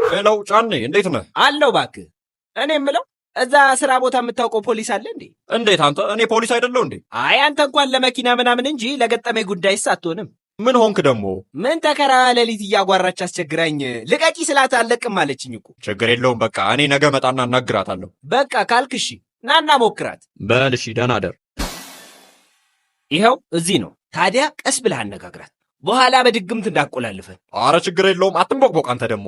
ሄሎ ጫኔ፣ እንዴት ነህ? አለው እባክህ። እኔ የምለው እዛ ስራ ቦታ የምታውቀው ፖሊስ አለ እንዴ? እንዴት አንተ? እኔ ፖሊስ አይደለሁ እንዴ? አይ አንተ እንኳን ለመኪና ምናምን እንጂ ለገጠመኝ ጉዳይስ አትሆንም። ምን ሆንክ ደግሞ? ምን ተከራ ሌሊት እያጓራች አስቸግራኝ ልቀቂ ስላት አለቅም አለችኝ እኮ። ችግር የለውም በቃ እኔ ነገ መጣና እናግራታለሁ። በቃ ካልክሺ ናና ሞክራት። በል እሺ፣ ደህና ደር። ይኸው እዚህ ነው። ታዲያ ቀስ ብለህ አነጋግራት፣ በኋላ በድግምት እንዳቆላልፈን። አረ ችግር የለውም አትንቦቅቦቅ አንተ ደግሞ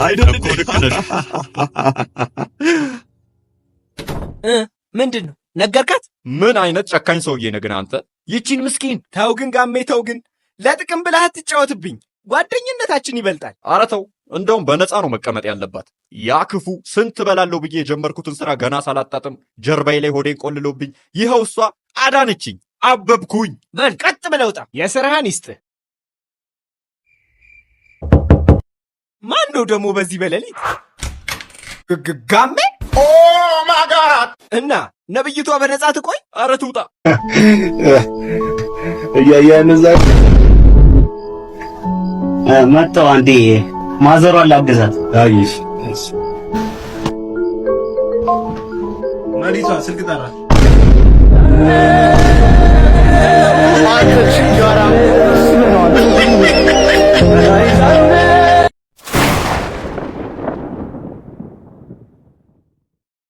አይደል? ምንድን ነው ነገርካት? ምን አይነት ጨካኝ ሰውዬ ነህ ግን አንተ! ይቺን ምስኪን ተው ግን ጋሜ ተው ግን፣ ለጥቅም ብለህ አትጫወትብኝ። ጓደኝነታችን ይበልጣል። አረ ተው፣ እንደውም በነፃ ነው መቀመጥ ያለባት። ያ ክፉ ስንት በላለው ብዬ የጀመርኩትን ስራ ገና ሳላጣጥም ጀርባዬ ላይ ሆዴን ቆልሎብኝ ይኸው እሷ አዳነችኝ። አበብኩኝ። በል ቀጥ ብለህ ውጣ፣ የሥራህን ይስጥህ። ማን ነው ደግሞ በዚህ በሌሊት? ጋሜ ኦ ማይ ጋድ! እና ነብይቷ በነፃ ትቆይ? አረ ትውጣ። እያየን እዛ መጣው። አንዴ ማዘሯን ላግዛት። አይሽ መሊቷ ስልክ ጠራ።